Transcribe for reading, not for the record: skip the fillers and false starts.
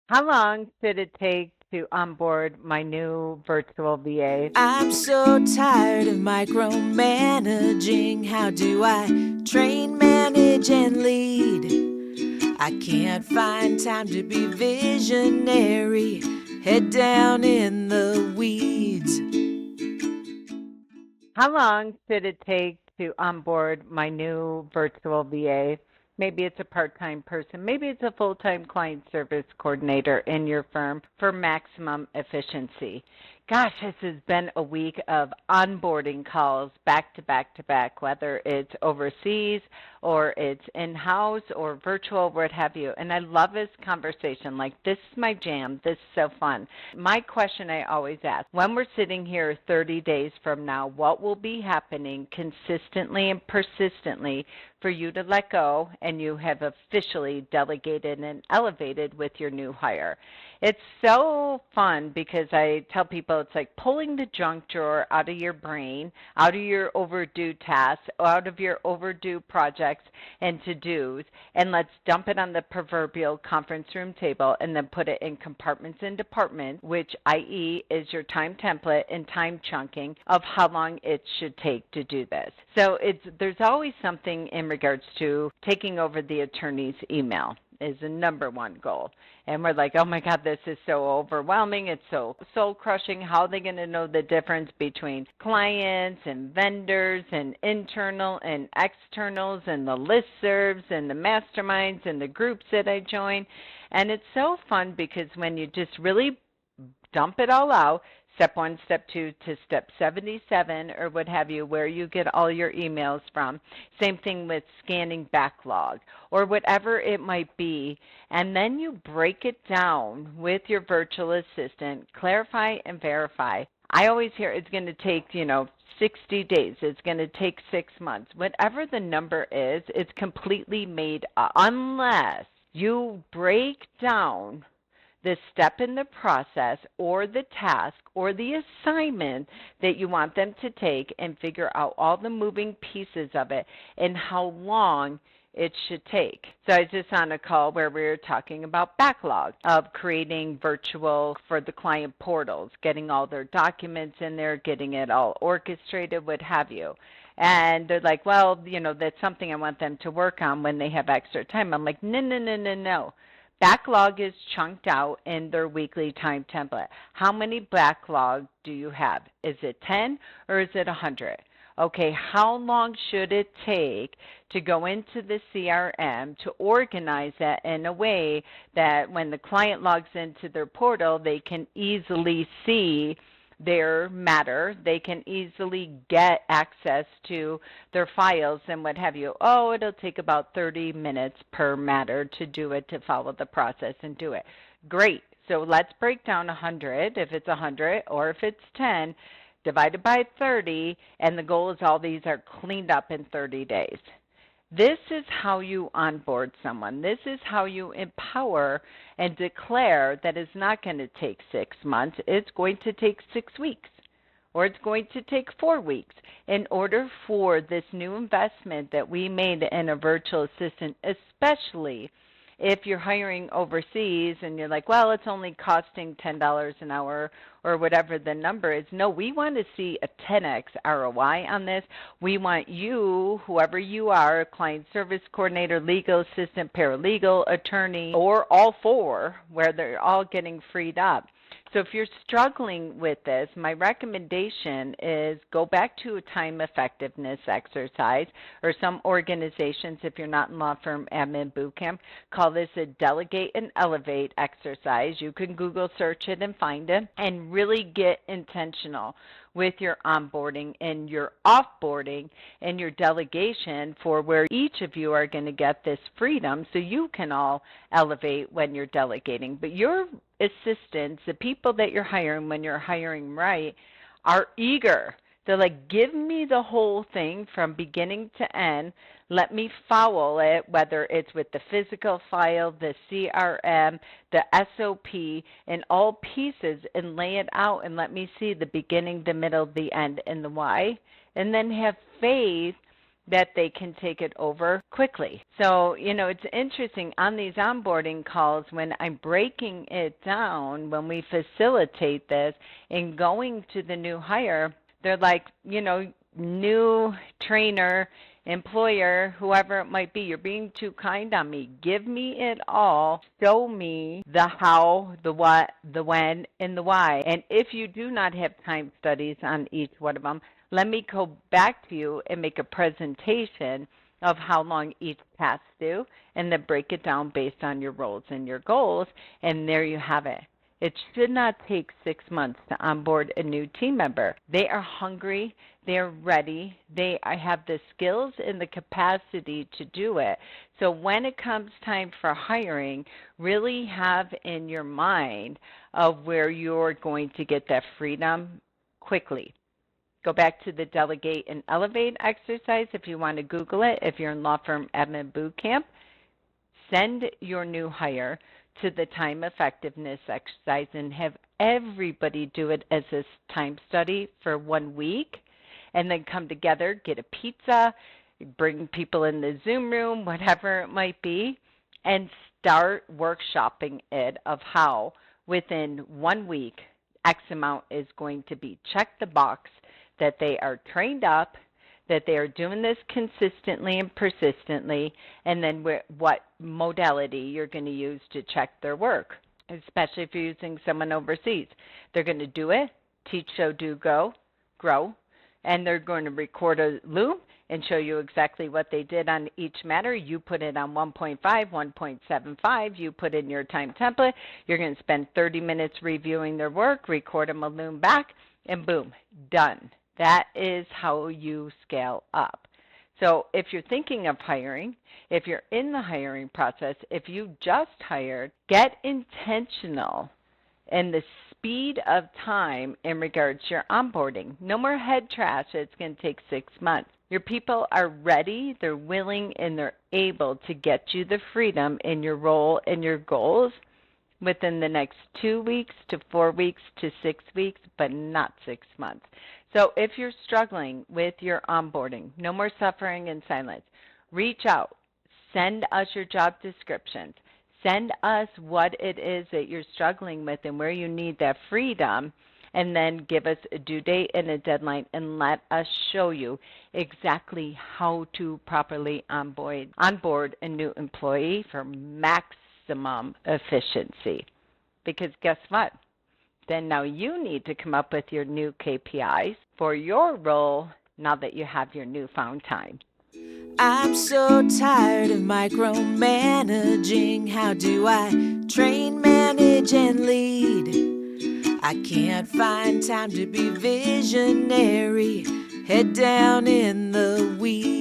How long should it take to onboard my new virtual VA? I'm so tired of micromanaging. How do I train, manage, and lead? I can't find time to be visionary. Head down in the weeds. How long should it take to onboard my new virtual VA? Maybe it's a part-time person. Maybe it's a full-time client service coordinator in your firm for maximum efficiency. Gosh, this has been a week of onboarding calls back to back to back, whether it's overseas or it's in-house or virtual, what have you. And I love this conversation. Like, this is my jam. This is so fun. My question I always ask, when we're sitting here 30 days from now, what will be happening consistently and persistently for you to let go and you have officially delegated and elevated with your new hire? It's so fun because I tell people it's like pulling the junk drawer out of your brain, out of your overdue tasks, out of your overdue projects and to-dos, and let's dump it on the proverbial conference room table and then put it in compartments and departments, which i.e. is your time template and time chunking of how long it should take to do this. So there's always something in regards to taking over the attorney's email is the number one goal. And we're like, oh my God, this is so overwhelming. It's so soul crushing. How are they going to know the difference between clients and vendors and internal and externals and the listservs and the masterminds and the groups that I join? And it's so fun because when you just really dump it all out, step 1, step 2 to step 77 or what have you, where you get all your emails from. Same thing with scanning backlog or whatever it might be. And then you break it down with your virtual assistant, clarify and verify. I always hear it's going to take, 60 days. It's going to take 6 months. Whatever the number is, it's completely made up unless you break down the step in the process or the task or the assignment that you want them to take and figure out all the moving pieces of it and how long it should take. So I was just on a call where we were talking about backlog of creating virtual for the client portals, getting all their documents in there, getting it all orchestrated, what have you. And they're like, well, that's something I want them to work on when they have extra time. I'm like, no, no, no, no, no. Backlog is chunked out in their weekly time template. How many backlog do you have? Is it 10 or is it 100? Okay, how long should it take to go into the CRM to organize that in a way that when the client logs into their portal, they can easily see their matter, they can easily get access to their files and what have you. Oh, it'll take about 30 minutes per matter to do it, to follow the process and do it. Great. So let's break down 100, if it's 100, or if it's 10, divided by 30, and the goal is all these are cleaned up in 30 days. This is how you onboard someone. This is how you empower and declare that it's not going to take 6 months. It's going to take 6 weeks, or it's going to take 4 weeks in order for this new investment that we made in a virtual assistant, especially if you're hiring overseas and you're like, well, it's only costing $10 an hour or whatever the number is. No, we want to see a 10x ROI on this. We want you, whoever you are, client service coordinator, legal assistant, paralegal, attorney, or all four, where they're all getting freed up. So if you're struggling with this, my recommendation is go back to a time effectiveness exercise, or some organizations, if you're not in law firm admin bootcamp, call this a delegate and elevate exercise. You can Google search it and find it, and really get intentional with your onboarding and your offboarding and your delegation for where each of you are going to get this freedom so you can all elevate when you're delegating. But your assistants, the people that you're hiring when you're hiring right, are eager. They're like, give me the whole thing from beginning to end. Let me follow it, whether it's with the physical file, the CRM, the SOP, and all pieces, and lay it out and let me see the beginning, the middle, the end, and the why. And then have faith that they can take it over quickly. So, it's interesting on these onboarding calls when I'm breaking it down, when we facilitate this and going to the new hire, they're like, new trainer, employer, whoever it might be, you're being too kind on me. Give me it all. Show me the how, the what, the when, and the why. And if you do not have time studies on each one of them, let me go back to you and make a presentation of how long each task do, and then break it down based on your roles and your goals, and there you have it. It should not take 6 months to onboard a new team member. They are hungry, they're ready, they have the skills and the capacity to do it. So when it comes time for hiring, really have in your mind of where you're going to get that freedom quickly. Go back to the delegate and elevate exercise if you want to Google it. If you're in Law Firm Admin Boot Camp, send your new hire to the time effectiveness exercise and have everybody do it as a time study for 1 week, and then come together, get a pizza, bring people in the Zoom room, whatever it might be, and start workshopping it of how within 1 week X amount is going to be. Check the box that they are trained up, that they are doing this consistently and persistently, and then what modality you're going to use to check their work, especially if you're using someone overseas. They're going to do it, teach, show, do, go, grow, and they're going to record a loom and show you exactly what they did on each matter. You put it on 1.5, 1.75. You put in your time template. You're going to spend 30 minutes reviewing their work, record them a loom back, and boom, done. That is how you scale up. So if you're thinking of hiring, if you're in the hiring process, if you just hired, get intentional in the speed of time in regards to your onboarding. No more head trash. It's going to take 6 months. Your people are ready, they're willing, and they're able to get you the freedom in your role and your goals within the next 2 weeks to 4 weeks to 6 weeks, but not 6 months. So if you're struggling with your onboarding, no more suffering in silence. Reach out. Send us your job descriptions. Send us what it is that you're struggling with and where you need that freedom, and then give us a due date and a deadline, and let us show you exactly how to properly onboard a new employee for maximum efficiency. Because guess what? Then now you need to come up with your new KPIs for your role now that you have your newfound time. I'm so tired of micromanaging. How do I train, manage, and lead? I can't find time to be visionary. Head down in the weeds.